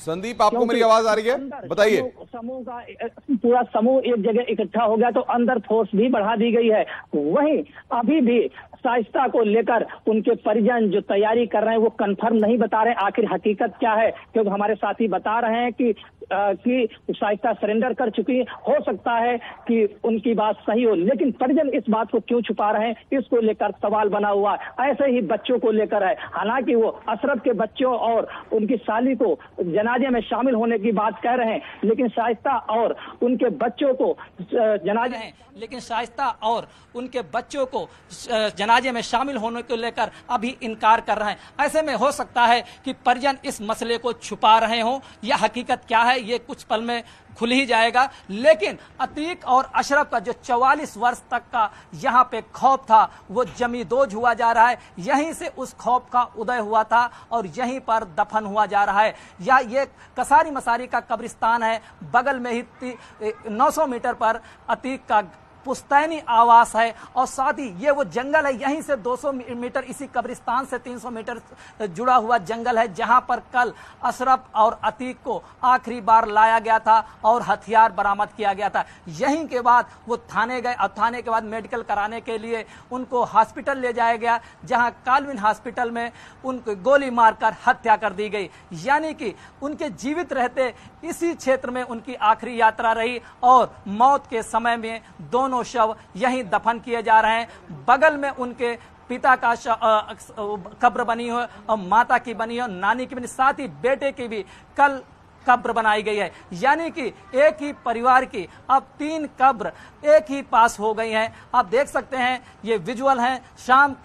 संदीप, आपको मेरी आवाज आ रही है? बताइए। समूह का पूरा समूह एक जगह इकट्ठा हो गया तो अंदर फोर्स भी बढ़ा दी गई है। वहीं अभी भी शाइस्ता को लेकर उनके परिजन जो तैयारी कर रहे हैं वो कंफर्म नहीं बता रहे आखिर हकीकत क्या है, क्योंकि हमारे साथी बता रहे हैं कि शाइस्ता सरेंडर कर चुकी। हो सकता है कि उनकी बात सही हो, लेकिन परिजन इस बात को क्यों छुपा रहे हैं, इसको लेकर सवाल बना हुआ। ऐसे ही बच्चों को लेकर है, हालांकि वो अशरफ के बच्चों और उनकी साली को जनाजे में शामिल होने की बात कह रहे हैं, लेकिन शाइस्ता और उनके बच्चों को जनाजे में शामिल होने को लेकर अभी इनकार कर रहे हैं। ऐसे में हो सकता है कि परिजन इस मसले को छुपा रहे हों, या हकीकत क्या है ये कुछ पल में खुल ही जाएगा। लेकिन अतीक और अशरफ का जो 44 वर्ष तक का यहाँ पे खौफ था वो जमींदोज हुआ जा रहा है। यहीं से उस खौफ का उदय हुआ था और यहीं पर दफन हुआ जा रहा है। या ये कसारी मसारी का कब्रिस्तान है, बगल में ही 900 मीटर पर अतीक का पुश्तैनी आवास है, और साथ ही ये वो जंगल है, यहीं से 200 मीटर इसी कब्रिस्तान से 300 मीटर जुड़ा हुआ जंगल है, जहां पर कल अशरफ और अतीक को आखिरी बार लाया गया था और हथियार बरामद किया गया था। यहीं के बाद वो थाने गए और थाने के बाद मेडिकल कराने के लिए उनको हॉस्पिटल ले जाया गया, जहां कालविन हॉस्पिटल में उनको गोली मारकर हत्या कर दी गई। यानी कि उनके जीवित रहते इसी क्षेत्र में उनकी आखिरी यात्रा रही और मौत के समय में दोनों शव यहीं दफन किए जा रहे हैं। बगल में उनके पिता का कब्र बनी हो और माता की बनी हो, नानी की बनी, साथ ही बेटे की भी कल कब्र बनाई गई है। यानी कि एक ही परिवार की अब 3 कब्र एक ही पास हो गई हैं। आप देख सकते हैं ये विजुअल हैं, शाम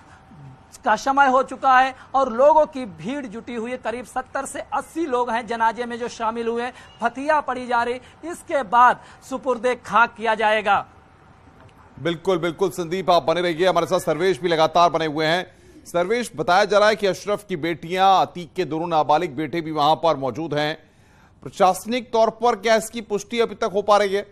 का समय हो चुका है और लोगों की भीड़ जुटी हुई है। करीब 70 से 80 लोग हैं जनाजे में जो शामिल हुए। फतिया पड़ी जा रही, इसके बाद सुपुर्दे खाक किया जाएगा। बिल्कुल बिल्कुल संदीप, आप बने रहिए, हमारे साथ सर्वेश भी लगातार बने हुए हैं। सर्वेश, बताया जा रहा है कि अशरफ की बेटियां, अतीक के दोनों नाबालिग बेटे भी वहां पर मौजूद हैं। प्रशासनिक तौर पर क्या इसकी पुष्टि अभी तक हो पा रही है?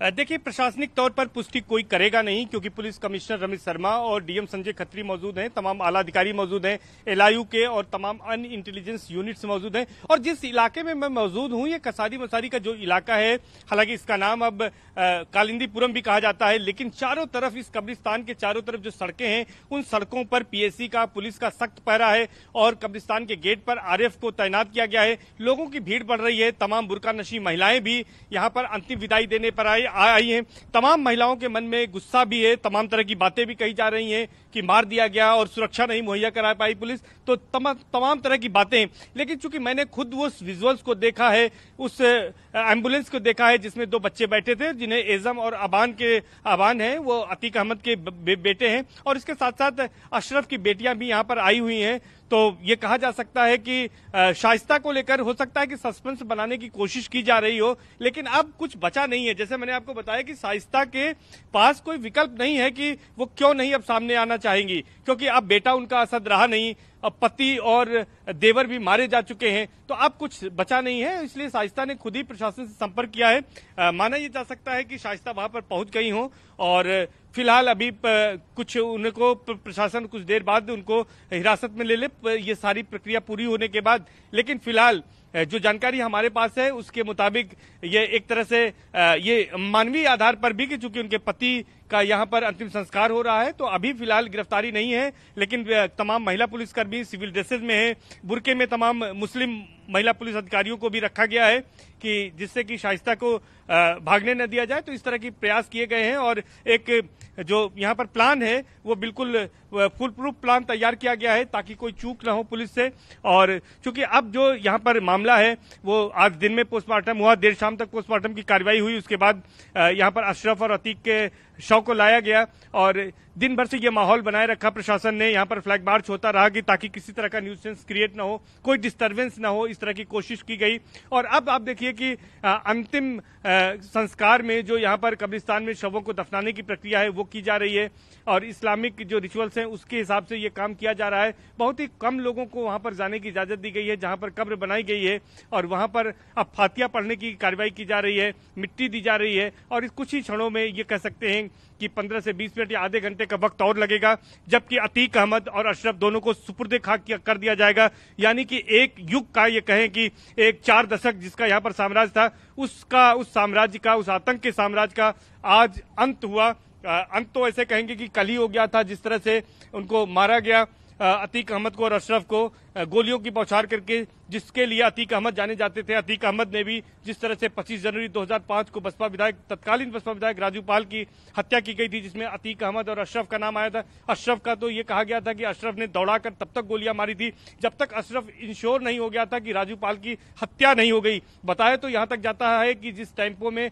देखिए, प्रशासनिक तौर पर पुष्टि कोई करेगा नहीं, क्योंकि पुलिस कमिश्नर रमेश शर्मा और डीएम संजय खत्री मौजूद हैं, तमाम आला अधिकारी मौजूद हैं, एलआईयू के और तमाम अन्य इंटेलिजेंस यूनिट्स मौजूद हैं। और जिस इलाके में मैं मौजूद हूं, ये कसारी मसारी का जो इलाका है, हालांकि इसका नाम अब कालिंदीपुरम भी कहा जाता है, लेकिन चारों तरफ, इस कब्रिस्तान के चारों तरफ जो सड़कें हैं, उन सड़कों पर पीएससी का, पुलिस का सख्त पहरा है और कब्रिस्तान के गेट पर आरएफ को तैनात किया गया है। लोगों की भीड़ बढ़ रही है, तमाम बुर्का नशी महिलाएं भी यहाँ पर अंतिम विदाई देने पर आई हैं। तमाम महिलाओं के मन में गुस्सा भी है, तमाम तरह की बातें भी कही जा रही हैं कि मार दिया गया और सुरक्षा नहीं मुहैया करा पाई पुलिस, तो तमाम तरह की बातें। लेकिन चूंकि मैंने खुद उस विजुअल्स को देखा है, उस एम्बुलेंस को देखा है जिसमें 2 बच्चे बैठे थे, जिन्हें एजम और अबान है, वो अतीक अहमद के बेटे हैं, और इसके साथ साथ अशरफ की बेटियां भी यहाँ पर आई हुई हैं। तो ये कहा जा सकता है कि शाइस्ता को लेकर हो सकता है कि सस्पेंस बनाने की कोशिश की जा रही हो, लेकिन अब कुछ बचा नहीं है। जैसे मैंने आपको बताया कि शाइस्ता के पास कोई विकल्प नहीं है कि वो क्यों नहीं अब सामने आना चाहेंगी, क्योंकि अब बेटा उनका असद रहा नहीं, अब पति और देवर भी मारे जा चुके हैं, तो अब कुछ बचा नहीं है। इसलिए शाइस्ता ने खुद ही प्रशासन से संपर्क किया है। माना यह जा सकता है कि शाइस्ता वहां पर पहुंच गई हो और फिलहाल अभी कुछ उनको प्रशासन कुछ देर बाद उनको हिरासत में ले ले, ये सारी प्रक्रिया पूरी होने के बाद। लेकिन फिलहाल जो जानकारी हमारे पास है उसके मुताबिक ये एक तरह से ये मानवीय आधार पर भी कि चूंकि उनके पति का यहाँ पर अंतिम संस्कार हो रहा है, तो अभी फिलहाल गिरफ्तारी नहीं है, लेकिन तमाम महिला पुलिसकर्मी सिविल ड्रेसेज में है, बुरके में तमाम मुस्लिम महिला पुलिस अधिकारियों को भी रखा गया है कि जिससे कि शाइस्ता को भागने न दिया जाए। तो इस तरह की प्रयास किए गए हैं और एक जो यहाँ पर प्लान है वो बिल्कुल फुल प्रूफ प्लान तैयार किया गया है ताकि कोई चूक न हो पुलिस से। और चूंकि अब जो यहाँ पर मामला है वो आज दिन में पोस्टमार्टम हुआ, देर शाम तक पोस्टमार्टम की कार्रवाई हुई, उसके बाद यहाँ पर अशरफ और अतीक के शव को लाया गया और दिन भर से ये माहौल बनाए रखा प्रशासन ने। यहाँ पर फ्लैग मार्च होता रहा कि ताकि किसी तरह का न्यूसेंस क्रिएट ना हो, कोई डिस्टर्बेंस ना हो, इस तरह की कोशिश की गई। और अब आप देखिए कि अंतिम संस्कार में जो यहाँ पर कब्रिस्तान में शवों को दफनाने की प्रक्रिया है वो की जा रही है और इस्लामिक जो रिचुअल्स हैं उसके हिसाब से ये काम किया जा रहा है। बहुत ही कम लोगों को वहां पर जाने की इजाजत दी गई है जहां पर कब्र बनाई गई है और वहां पर अब फातिया पढ़ने की कार्रवाई की जा रही है, मिट्टी दी जा रही है और कुछ ही क्षणों में ये कह सकते हैं हैं कि 15 से 20 मिनट या आधे घंटे का वक्त और लगेगा, जबकि अतीक अहमद और अशरफ दोनों को सुपुर्द खाक कर दिया जाएगा। यानी कि एक युग का, ये कहें कि एक 4 दशक जिसका यहाँ पर साम्राज्य था, उस साम्राज्य का, उस आतंक के साम्राज्य का आज अंत हुआ। अंत तो ऐसे कहेंगे कि कल ही हो गया था, जिस तरह से उनको मारा गया अतीक अहमद को और अशरफ को गोलियों की बौछार करके, जिसके लिए अतीक अहमद जाने जाते थे। अतीक अहमद ने भी जिस तरह से 25 जनवरी 2005 को तत्कालीन बसपा विधायक राजू पाल की हत्या की गई थी, जिसमें अतीक अहमद और अशरफ का नाम आया था। अशरफ का तो ये कहा गया था कि अशरफ ने दौड़ाकर तब तक गोलियां मारी थी जब तक अशरफ इंश्योर नहीं हो गया था कि राजू पाल की हत्या नहीं हो गई। बताया तो यहां तक जाता है कि जिस टेम्पो में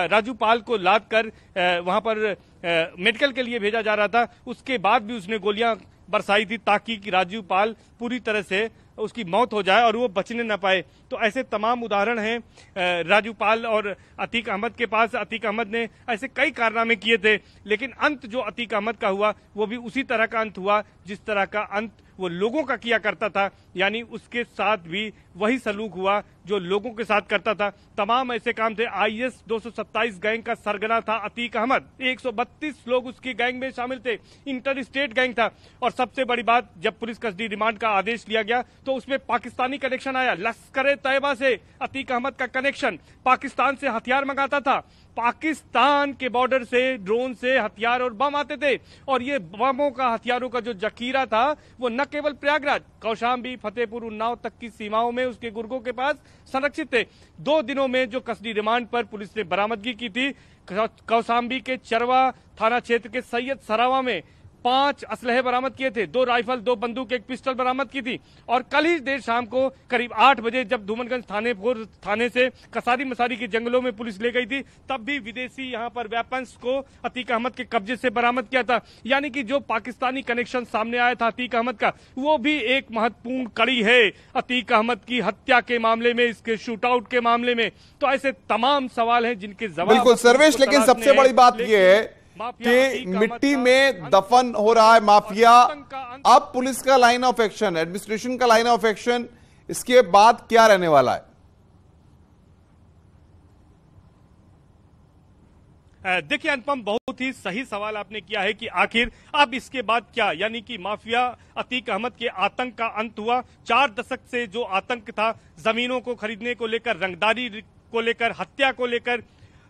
राजू पाल को लाद कर वहां पर मेडिकल के लिए भेजा जा रहा था, उसके बाद भी उसने गोलियां बरसाई थी ताकि राजू पाल पूरी तरह से उसकी मौत हो जाए और वो बचने न पाए। तो ऐसे तमाम उदाहरण हैं राजू पाल और अतीक अहमद के पास। अतीक अहमद ने ऐसे कई कारनामे किए थे, लेकिन अंत जो अतीक अहमद का हुआ वो भी उसी तरह का अंत हुआ जिस तरह का अंत वो लोगों का किया करता था। यानी उसके साथ भी वही सलूक हुआ जो लोगों के साथ करता था। तमाम ऐसे काम थे। IS 227 गैंग का सरगना था अतीक अहमद। 132 लोग उसकी गैंग में शामिल थे। इंटर स्टेट गैंग था। और सबसे बड़ी बात, जब पुलिस कस्टडी रिमांड का आदेश लिया गया तो उसमें पाकिस्तानी कनेक्शन आया। लश्कर तैयबा से अतीक अहमद का कनेक्शन, पाकिस्तान से हथियार मंगाता था, पाकिस्तान के बॉर्डर से ड्रोन से हथियार और बम आते थे। और ये बमों का, हथियारों का जो जखीरा था वो न केवल प्रयागराज, कौशाम्बी, फतेहपुर, उन्नाव तक की सीमाओं में उसके गुर्गों के पास संरक्षित थे। 2 दिनों में जो कस्टडी रिमांड पर पुलिस ने बरामदगी की थी, कौशाम्बी के चरवा थाना क्षेत्र के सैयद सरावा में 5 असलहे बरामद किए थे, 2 राइफल, 2 बंदूक, 1 पिस्टल बरामद की थी। और कल ही देर शाम को करीब 8 बजे जब धूमनगंज थाने से कसारी मसारी के जंगलों में पुलिस ले गई थी, तब भी विदेशी यहाँ पर वेपन्स को अतीक अहमद के कब्जे से बरामद किया था। यानी कि जो पाकिस्तानी कनेक्शन सामने आया था अतीक अहमद का, वो भी एक महत्वपूर्ण कड़ी है अतीक अहमद की हत्या के मामले में, इसके शूटआउट के मामले में। तो ऐसे तमाम सवाल हैं जिनके जवाब बिल्कुल सर्वेश, लेकिन सबसे बड़ी बात यह है कि मिट्टी में दफन हो रहा है माफिया। अब पुलिस का लाइन ऑफ एक्शन, एडमिनिस्ट्रेशन का लाइन ऑफ एक्शन, इसके बाद क्या रहने वाला है? देखिए अनुपम, बहुत ही सही सवाल आपने किया है कि आखिर अब इसके बाद क्या। यानी कि माफिया अतीक अहमद के आतंक का अंत हुआ। 4 दशक से जो आतंक था, जमीनों को खरीदने को लेकर, रंगदारी को लेकर, हत्या को लेकर,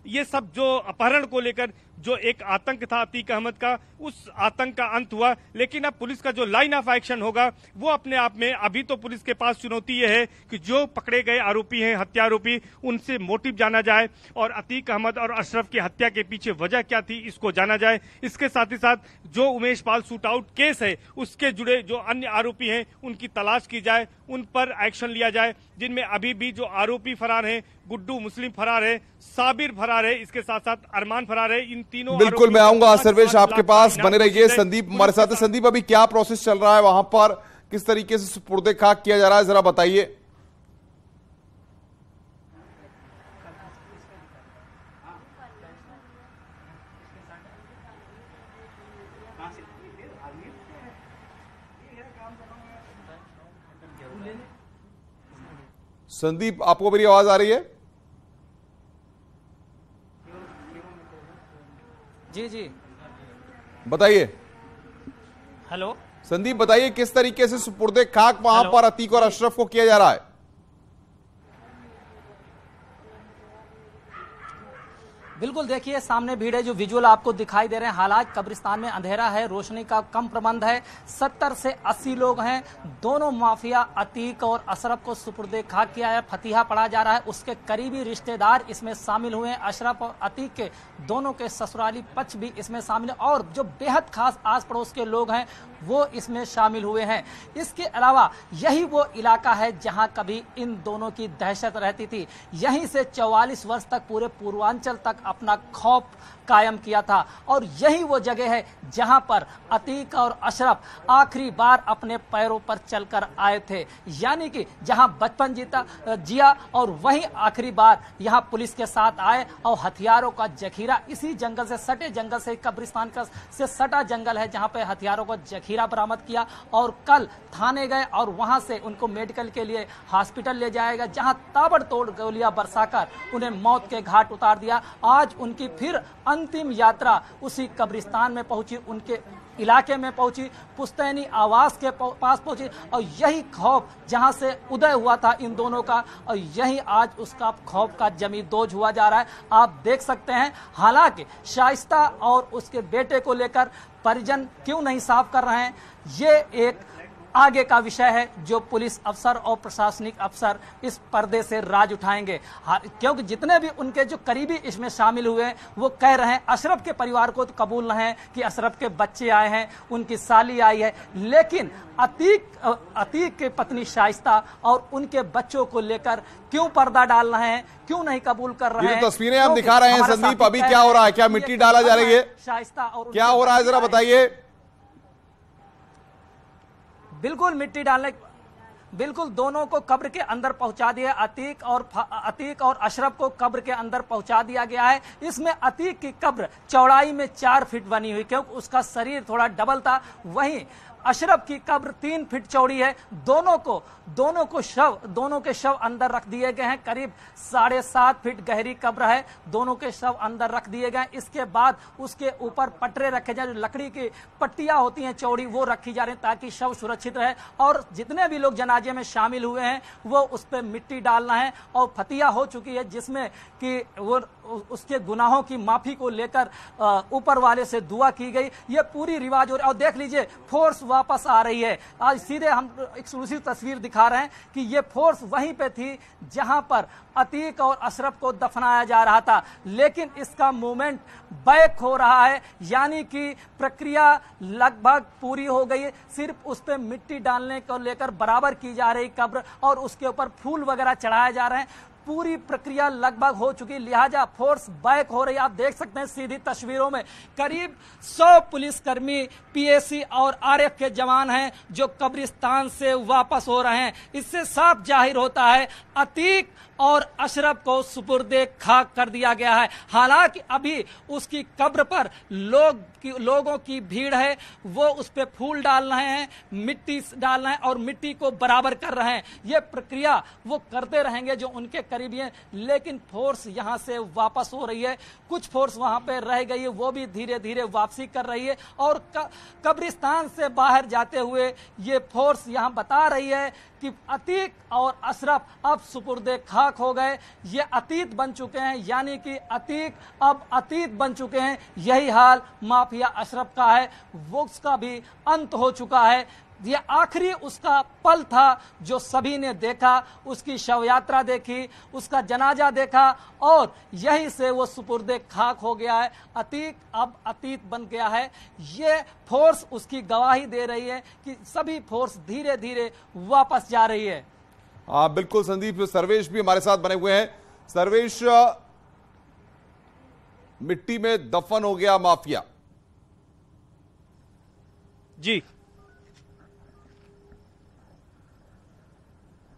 ये सब जो अपहरण को लेकर जो एक आतंक था अतीक अहमद का, उस आतंक का अंत हुआ। लेकिन अब पुलिस का जो लाइन ऑफ एक्शन होगा वो अपने आप में, अभी तो पुलिस के पास चुनौती ये है कि जो पकड़े गए आरोपी हैं, हत्यारोपी, उनसे मोटिव जाना जाए और अतीक अहमद और अशरफ की हत्या के पीछे वजह क्या थी इसको जाना जाए। इसके साथ ही साथ जो उमेश पाल शूटआउट केस है उसके जुड़े जो अन्य आरोपी हैं उनकी तलाश की जाए, उन पर एक्शन लिया जाए, जिनमें अभी भी जो आरोपी फरार हैं, गुड्डू मुस्लिम फरार है, साबिर फरार है, इसके साथ साथ अरमान फरार है। इन तीनों बिल्कुल मैं आऊंगा सर्वेश आपके पास, बने रहिए। संदीप हमारे साथ है। संदीप, अभी क्या प्रोसेस चल रहा है वहां पर, किस तरीके से सुपुर्दे खाक किया जा रहा है, जरा बताइए। संदीप, आपको मेरी आवाज आ रही है? जी जी बताइए। हेलो संदीप, बताइए किस तरीके से सुपुर्दे खाक वहां पर अतीक और अशरफ को किया जा रहा है? बिल्कुल, देखिए सामने भीड़ है, जो विजुअल आपको दिखाई दे रहे हैं। हालांकि कब्रिस्तान में अंधेरा है, रोशनी का कम प्रबंध है। 70 से 80 लोग हैं। दोनों माफिया अतीक और अशरफ को सुपुर्दे खाक किया है, फतिहा पढ़ा जा रहा है। उसके करीबी रिश्तेदार इसमें शामिल हुए हैं। अशरफ और अतीक के दोनों के ससुराली पक्ष भी इसमें शामिल है और जो बेहद खास आस पड़ोस के लोग हैं वो इसमें शामिल हुए हैं। इसके अलावा यही वो इलाका है जहां कभी इन दोनों की दहशत रहती थी। यहीं से 44 वर्ष तक पूरे पूर्वांचल तक अपना खौफ कायम किया था और यही वो जगह है जहां पर अतीक और अशरफ आखिरी बार अपने पैरों पर चलकर आए थे। यानी कि जहां बचपन जिया और वहीं आखिरी बार यहां पुलिस के साथ आए और हथियारों का जखीरा, इसी जंगल से सटे जंगल से, कब्रिस्तान का से सटा जंगल है जहां पे हथियारों का जखीरा बरामद किया और कल थाने गए और वहां से उनको मेडिकल के लिए हॉस्पिटल ले जाएगा, जहां ताबड़तोड़ गोलियां बरसाकर उन्हें मौत के घाट उतार दिया। आज आज उनकी फिर अंतिम यात्रा उसी कब्रिस्तान में पहुंची, उनके इलाके में पहुंची, पुश्तैनी आवास के पास पहुंची और यही खौफ जहां से उदय हुआ था इन दोनों का, और यही आज उसका खौफ का जमींदोज हुआ जा रहा है। आप देख सकते हैं, हालांकि शाइस्ता और उसके बेटे को लेकर परिजन क्यों नहीं साफ कर रहे हैं, ये एक आगे का विषय है जो पुलिस अफसर और प्रशासनिक अफसर इस पर्दे से राज उठाएंगे। क्योंकि जितने भी उनके जो करीबी इसमें शामिल हुए हैं वो कह रहे हैं, अशरफ के परिवार को तो कबूल नहीं है कि अशरफ के बच्चे आए हैं, उनकी साली आई है, लेकिन अतीक के पत्नी शाइस्ता और उनके बच्चों को लेकर क्यों पर्दा डाल रहे हैं, क्यों नहीं कबूल कर रहे हैं? ये तस्वीरें हम दिखा रहे हैं संदीप, अभी क्या हो रहा है, क्या मिट्टी डाला जा रही है, शाइस्ता और क्या हो रहा है जरा बताइए। बिल्कुल मिट्टी डालने, बिल्कुल दोनों को कब्र के अंदर पहुंचा दिया। अतीक और अशरफ को कब्र के अंदर पहुंचा दिया गया है। इसमें अतीक की कब्र चौड़ाई में 4 फीट बनी हुई, क्योंकि उसका शरीर थोड़ा डबल था। वहीं अशरफ की कब्र 3 फीट चौड़ी है। दोनों के शव अंदर रख दिए गए हैं। करीब 7.5 फीट गहरी कब्र है, दोनों के शव अंदर रख दिए गए। इसके बाद उसके ऊपर पटरे रखे जाए, जो लकड़ी की पट्टियां होती हैं चौड़ी, वो रखी जा रही है ताकि शव सुरक्षित रहे। और जितने भी लोग जनाजे में शामिल हुए हैं वो उस पर मिट्टी डालना है और फतिया हो चुकी है, जिसमें कि वो उसके गुनाहों की माफी को लेकर ऊपर वाले से दुआ की गई। ये पूरी रिवाज हो रहा है। और देख लीजिए, फोर्स वापस आ रही है। आज सीधे हम एक्सक्लूसिव तस्वीर दिखा रहे हैं कि ये फोर्स वहीं पे थी जहां पर अतीक और अशरफ को दफनाया जा रहा था, लेकिन इसका मूवमेंट बैक हो रहा है, यानी कि प्रक्रिया लगभग पूरी हो गई है। सिर्फ उस पर मिट्टी डालने को लेकर बराबर की जा रही कब्र और उसके ऊपर फूल वगैरह चढ़ाए जा रहे हैं। पूरी प्रक्रिया लगभग हो चुकी, लिहाजा फोर्स बैक हो रही है। आप देख सकते हैं सीधी तस्वीरों में करीब 100 पुलिसकर्मी, पीएसी और आरएफ के जवान हैं जो कब्रिस्तान से वापस हो रहे हैं। इससे साफ जाहिर होता है अतीक और अशरफ को सुपुर्दे खाक कर दिया गया है। हालांकि अभी उसकी कब्र पर लोगों की भीड़ है, वो उस पर फूल डाल रहे हैं, मिट्टी डाल रहे हैं और मिट्टी को बराबर कर रहे हैं। ये प्रक्रिया वो करते रहेंगे जो उनके करीबी हैं, लेकिन फोर्स यहां से वापस हो रही है। कुछ फोर्स वहां पे रह गई है, वो भी धीरे धीरे वापसी कर रही है। और कब्रिस्तान से बाहर जाते हुए ये फोर्स यहां बता रही है कि अतीक और अशरफ अब सुपुर्दे खाक हो गए, ये अतीत बन चुके हैं, यानी कि अतीक अब अतीत बन चुके हैं। यही हाल माफिया अशरफ का है, वो उसका भी अंत हो चुका है। ये आखिरी उसका पल था जो सभी ने देखा, उसकी शव यात्रा देखी, उसका जनाजा देखा और यहीं से वो सुपुर्दे खाक हो गया है। अतीक अब अतीत बन गया है। ये फोर्स उसकी गवाही दे रही है कि सभी फोर्स धीरे धीरे वापस जा रही है। बिल्कुल संदीप, सर्वेश भी हमारे साथ बने हुए हैं। सर्वेश, मिट्टी में दफन हो गया माफिया। जी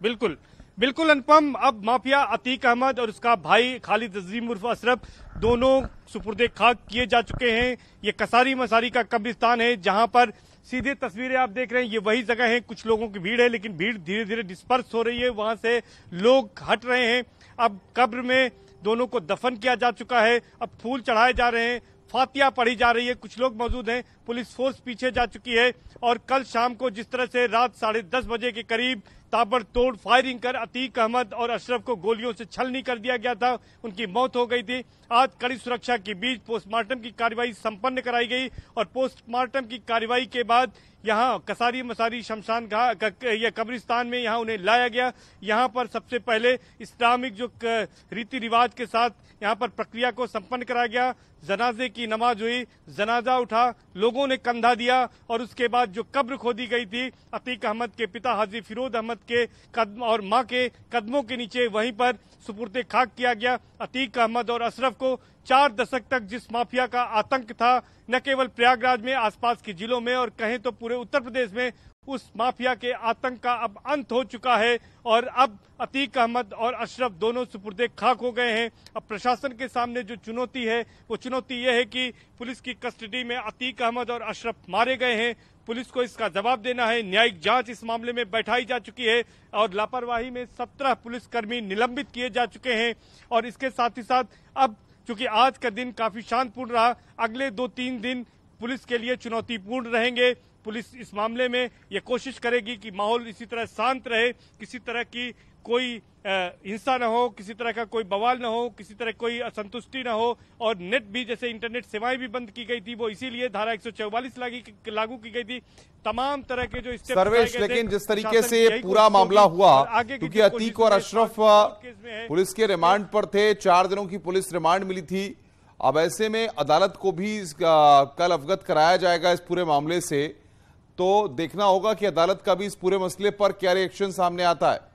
बिल्कुल अनुपम, अब माफिया अतीक अहमद और उसका भाई खालिद अजीम उर्फ अशरफ दोनों सुपुर्दे खाक किए जा चुके हैं। ये कसारी मसारी का कब्रिस्तान है जहां पर सीधे तस्वीरें आप देख रहे हैं, ये वही जगह है। कुछ लोगों की भीड़ है, लेकिन भीड़ धीरे धीरे डिस्पर्स हो रही है, वहां से लोग हट रहे हैं। अब कब्र में दोनों को दफन किया जा चुका है, अब फूल चढ़ाए जा रहे हैं, फातिया पढ़ी जा रही है, कुछ लोग मौजूद हैं, पुलिस फोर्स पीछे जा चुकी है। और कल शाम को जिस तरह से रात 10:30 बजे के करीब ताबड़तोड़ फायरिंग कर अतीक अहमद और अशरफ को गोलियों से छलनी कर दिया गया था, उनकी मौत हो गई थी। आज कड़ी सुरक्षा के बीच पोस्टमार्टम की कार्यवाही संपन्न कराई गई और पोस्टमार्टम की कार्यवाही के बाद यहाँ कसारी मसारी शमशान घाट या कब्रिस्तान में यहाँ उन्हें लाया गया। यहाँ पर सबसे पहले इस्लामिक जो रीति रिवाज के साथ यहाँ पर प्रक्रिया को संपन्न कराया गया। जनाजे की नमाज हुई, जनाजा उठा, लोगों ने कंधा दिया और उसके बाद जो कब्र खोदी गई थी अतीक अहमद के पिता हाजी फिरोज अहमद के कदम और मां के कदमों के नीचे, वहीं पर सुपुर्दे खाक किया गया। अतीक अहमद और अशरफ को 4 दशक तक जिस माफिया का आतंक था, न केवल प्रयागराज में, आसपास के जिलों में और कहें तो पूरे उत्तर प्रदेश में, उस माफिया के आतंक का अब अंत हो चुका है। और अब अतीक अहमद और अशरफ दोनों सुपुर्दे खाक हो गए हैं। अब प्रशासन के सामने जो चुनौती है वो चुनौती ये है कि पुलिस की कस्टडी में अतीक अहमद और अशरफ मारे गए हैं, पुलिस को इसका जवाब देना है। न्यायिक जांच इस मामले में बैठाई जा चुकी है और लापरवाही में 17 पुलिसकर्मी निलंबित किए जा चुके हैं। और इसके साथ ही साथ अब क्योंकि आज का दिन काफी शांतिपूर्ण रहा। अगले 2-3 दिन पुलिस के लिए चुनौतीपूर्ण रहेंगे। पुलिस इस मामले में यह कोशिश करेगी कि माहौल इसी तरह शांत रहे, किसी तरह की कोई हिंसा न हो, किसी तरह का कोई बवाल न हो, किसी तरह कोई असंतुष्टि न हो। और नेट भी, जैसे इंटरनेट सेवाएं भी बंद की गई थी, वो इसीलिए धारा 144 लागू की गई थी। तमाम तरह के जो सर्वेश, लेकिन जिस तरीके से पूरा मामला हुआ, क्योंकि अतीक और अशरफ पुलिस के रिमांड पर थे, 4 दिनों की पुलिस रिमांड मिली थी। अब ऐसे में अदालत को भी कल अवगत कराया जाएगा इस पूरे मामले से, तो देखना होगा कि अदालत का भी इस पूरे मसले पर क्या रिएक्शन सामने आता है।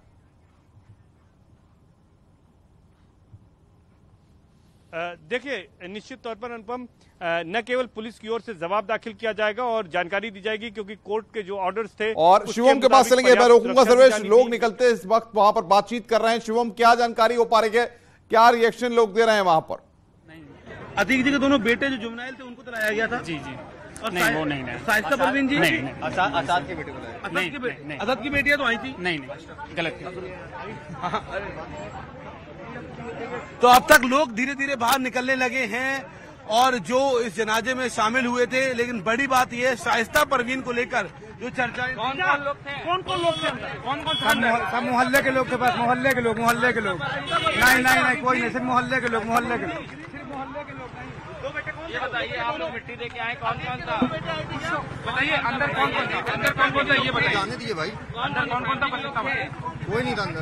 देखिए, निश्चित तौर पर अनुपम, न केवल पुलिस की ओर से जवाब दाखिल किया जाएगा और जानकारी दी जाएगी, क्योंकि कोर्ट के जो ऑर्डर्स थे। और शिवम के पास चलेंगे, मैं रोकूंगा सर्वेश, लोग निकलते इस वक्त वहां पर बातचीत कर रहे हैं। शिवम, क्या जानकारी हो पा रही है, क्या रिएक्शन लोग दे रहे हैं वहां पर? अतीक जी के दोनों बेटे जो जुवेनाइल थे उनको तो लाया गया था। जी और नहीं, वो नहीं, शाइस्ता परवीन जी असाद के बेटे को लाया। असाद की बेटियां तो आई थी। नहीं, गलत। तो अब तक लोग धीरे धीरे बाहर निकलने लगे हैं और जो इस जनाजे में शामिल हुए थे। लेकिन बड़ी बात यह, शाइस्ता परवीन को लेकर जो चर्चाएं, कौन लोग थे? कौन सब मोहल्ले के लोग थे, बस मोहल्ले के लोग। नहीं, कोई नहीं, सिर्फ मोहल्ले के लोग। ये बताइए, आप लोग मिट्टी दे के आए, कौन था? बताइए, अंदर कौन था? ये बताइए। जाने दीजिए भाई, अंदर कौन था? पता कोई नहीं था अंदर।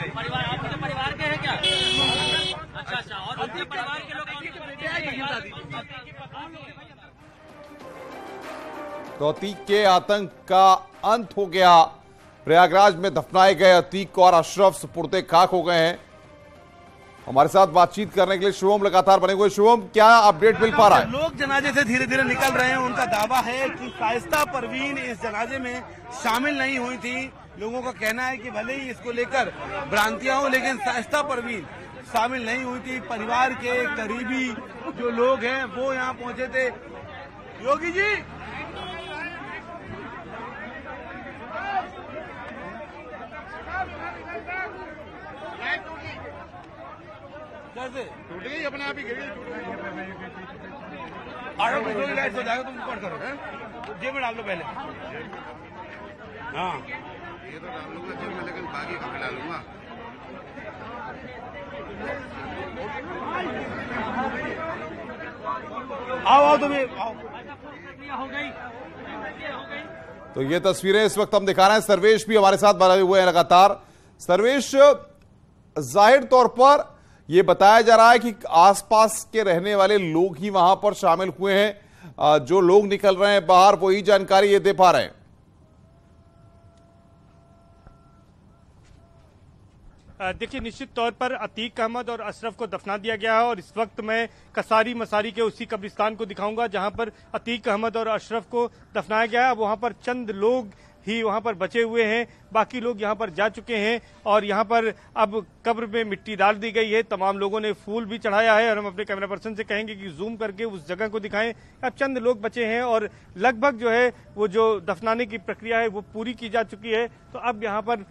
परिवार, आपके परिवार के हैं क्या? अच्छा, और उनके परिवार के लोग तो अतीक के आतंक का अंत हो गया। प्रयागराज में दफनाए गए अतीक और अशरफ सुपुर्दे खाक हो गए हैं। हमारे साथ बातचीत करने के लिए शिवम लगातार बने हुए। शिवम, क्या अपडेट मिल पा रहा है? लोग जनाजे से धीरे धीरे निकल रहे हैं। उनका दावा है कि शाइस्ता परवीन इस जनाजे में शामिल नहीं हुई थी। लोगों का कहना है कि भले ही इसको लेकर भ्रांतियां हो, लेकिन शाइस्ता परवीन शामिल नहीं हुई थी। परिवार के करीबी जो लोग हैं वो यहाँ पहुंचे थे। योगी जी, कैसे टूट गई अपने आप ही गिर गई। पेट्रोल लाइट हो जाएगा, तुम ऊपर करो, जेब में डाल लो पहले। हाँ, ये तो डाल लूंगा जेब में, लेकिन बाकी कपड़े डालूंगा। आओ तुम्हें हो गई। तो ये तस्वीरें इस वक्त हम दिखा रहे हैं। सर्वेश भी हमारे साथ बने हुए हैं लगातार। सर्वेश, जाहिर तौर पर यह बताया जा रहा है कि आसपास के रहने वाले लोग ही वहां पर शामिल हुए हैं। जो लोग निकल रहे हैं बाहर, वही जानकारी ये दे पा रहे हैं। देखिए, निश्चित तौर पर अतीक अहमद और अशरफ को दफना दिया गया है और इस वक्त मैं कसारी मसारी के उसी कब्रिस्तान को दिखाऊंगा जहां पर अतीक अहमद और अशरफ को दफनाया गया है। अब वहां पर चंद लोग ही वहां पर बचे हुए हैं, बाकी लोग यहां पर जा चुके हैं और यहां पर अब कब्र में मिट्टी डाल दी गई है। तमाम लोगों ने फूल भी चढ़ाया है और हम अपने कैमरा पर्सन से कहेंगे कि जूम करके उस जगह को दिखाएं। अब चंद लोग बचे हैं और लगभग जो है वो जो दफनाने की प्रक्रिया है वो पूरी की जा चुकी है। तो अब यहाँ पर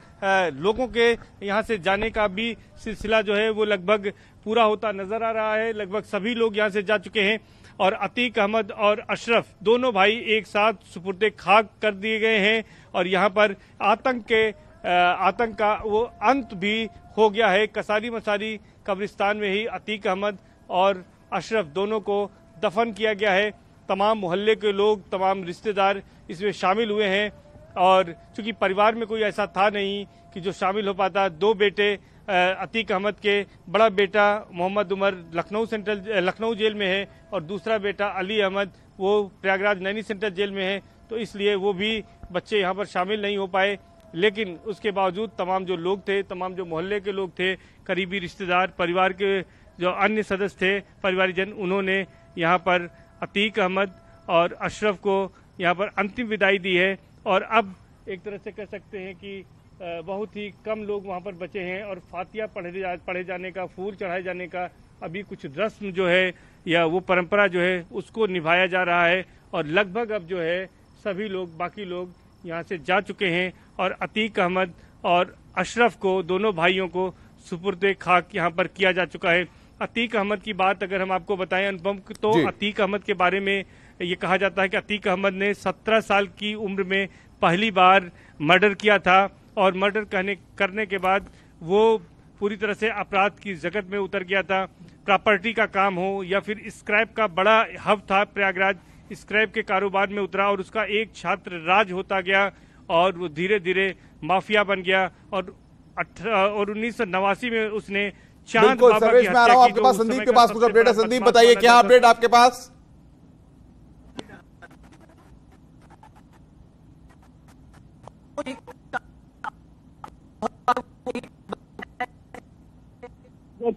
लोगों के यहाँ से जाने का भी सिलसिला जो है वो लगभग पूरा होता नजर आ रहा है। लगभग सभी लोग यहाँ से जा चुके हैं और अतीक अहमद और अशरफ दोनों भाई एक साथ सुपुर्दे खाक कर दिए गए हैं और यहाँ पर आतंक का वो अंत भी हो गया है। कसारी मसारी कब्रिस्तान में ही अतीक अहमद और अशरफ दोनों को दफन किया गया है। तमाम मोहल्ले के लोग, तमाम रिश्तेदार इसमें शामिल हुए हैं और चूंकि परिवार में कोई ऐसा था नहीं कि जो शामिल हो पाता। 2 बेटे अतीक अहमद के, बड़ा बेटा मोहम्मद उमर लखनऊ जेल में है और दूसरा बेटा अली अहमद वो प्रयागराज नैनी सेंट्रल जेल में है। तो इसलिए वो भी बच्चे यहाँ पर शामिल नहीं हो पाए। लेकिन उसके बावजूद तमाम जो लोग थे, तमाम जो मोहल्ले के लोग थे, करीबी रिश्तेदार, परिवार के जो अन्य सदस्य थे, परिवारजन, उन्होंने यहाँ पर अतीक अहमद और अशरफ को यहाँ पर अंतिम विदाई दी है। और अब एक तरह से कह सकते हैं कि बहुत ही कम लोग वहाँ पर बचे हैं और फातिया पढ़े जाने का, फूल चढ़ाए जाने का अभी कुछ रस्म जो है या वो परंपरा जो है उसको निभाया जा रहा है। और लगभग अब जो है सभी लोग, बाकी लोग यहाँ से जा चुके हैं और अतीक अहमद और अशरफ को, दोनों भाइयों को सुपुर्द खाक यहाँ पर किया जा चुका है। अतीक अहमद की बात अगर हम आपको बताएं अनुपम, तो अतीक अहमद के बारे में ये कहा जाता है कि अतीक अहमद ने 17 साल की उम्र में पहली बार मर्डर किया था और मर्डर करने के बाद वो पूरी तरह से अपराध की जगत में उतर गया था। प्रॉपर्टी का काम हो या फिर स्क्रैप का बड़ा हब था प्रयागराज, स्क्रैप के कारोबार में उतरा और उसका एक छात्र राज होता गया और वो धीरे धीरे माफिया बन गया और 1989 में उसने चांद बाबा की हत्या की। आपके पास संदीप के पास कुछ अपडेट है। संदीप बताइए क्या अपडेट आपके पास?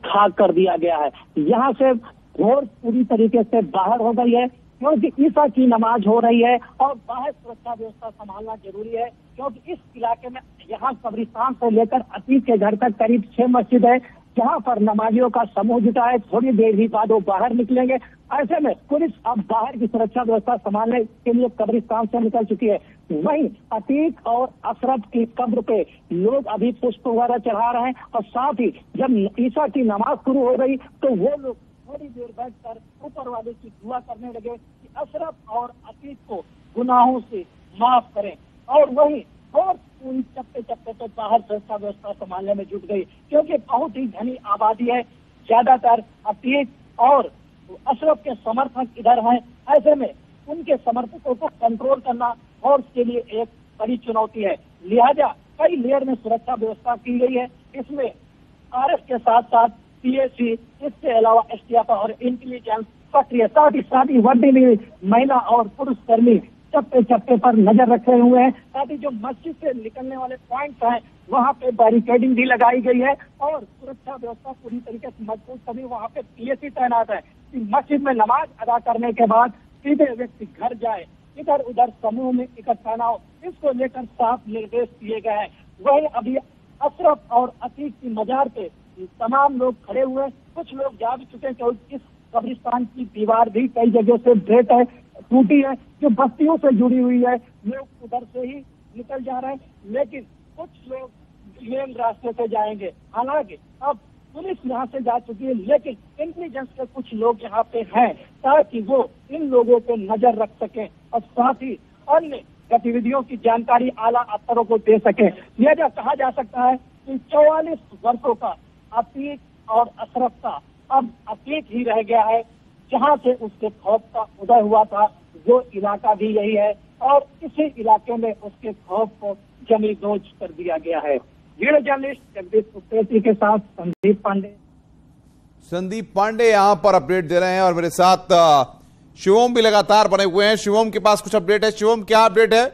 खाक कर दिया गया है। यहाँ से घोर पूरी तरीके से बाहर हो गई है क्योंकि ईसा की नमाज हो रही है और बाहर सुरक्षा व्यवस्था संभालना जरूरी है क्योंकि इस इलाके में यहाँ कब्रिस्तान से लेकर अतीक के घर तक करीब 6 मस्जिद है जहाँ पर नमाजियों का समूह जुटा है। थोड़ी देर ही बाद वो बाहर निकलेंगे। ऐसे में पुलिस अब बाहर की सुरक्षा व्यवस्था संभालने के लिए कब्रिस्तान से निकल चुकी है। वहीं अतीक और अशरफ की कब्र पे लोग अभी पुष्प वगैरह चढ़ा रहे हैं और साथ ही जब ईसा की नमाज शुरू हो गई तो वो लोग थोड़ी देर बैठकर ऊपर वाले की दुआ करने लगे कि अशरफ और अतीक को गुनाहों से माफ करें। और वहीं और पूरी चप्पे चप्पे तो बाहर सुरक्षा व्यवस्था संभालने में जुट गई क्योंकि बहुत ही घनी आबादी है। ज्यादातर अतीक और अशरफ के समर्थक इधर हैं। ऐसे में उनके समर्थकों को कंट्रोल करना और उसके लिए एक बड़ी चुनौती है। लिहाजा कई लेयर में सुरक्षा व्यवस्था की गई है। इसमें आरएफ के साथ साथ पीएसी, इसके अलावा एसटीएफ और इंटेलिजेंस सक्रिय, साथ ही वर्दी महिला और पुरुष कर्मी चप्पे चप्पे पर नजर रखे हुए हैं। साथ ही जो मस्जिद से निकलने वाले पॉइंट हैं वहाँ पे बैरिकेडिंग भी लगाई गई है और सुरक्षा व्यवस्था पूरी तरीके से मजबूत, सभी वहाँ पे पीएसी तैनात है कि मस्जिद में नमाज अदा करने के बाद सीधे व्यक्ति घर जाए, इधर उधर समूह में इकट्ठा ना हो, इसको लेकर साफ निर्देश दिए गए हैं। वही अभी अशरफ और अतीक की मजार पे तमाम लोग खड़े हुए, कुछ लोग जा भी चुके क्योंकि इस कब्रिस्तान की दीवार भी कई जगह से ब्रेक है, टूटी है, जो बस्तियों से जुड़ी हुई है। लोग उधर से ही निकल जा रहे हैं लेकिन कुछ लोग मेन रास्ते से जाएंगे। हालांकि अब पुलिस यहाँ से जा चुकी है लेकिन इंटेलिजेंस के कुछ लोग यहाँ पे हैं ताकि वो इन लोगों पे नजर रख सकें और साथ ही अन्य गतिविधियों की जानकारी आला अफसरों को दे सके। यह कहा जा सकता है कि 44 वर्षों का अतीक और अशरफ का अब अतीक ही रह गया है जहाँ से उसके खौफ का उदय हुआ था। वो इलाका भी यही है और इसी इलाके में उसके खौफ को जमी दोज कर दिया गया है। वीडियो जर्नलिस्ट जगदीश उप्रेती के साथ संदीप पांडे यहाँ पर अपडेट दे रहे हैं और मेरे साथ शिवम भी लगातार बने हुए हैं। शिवम के पास कुछ अपडेट है। शिवम क्या अपडेट है?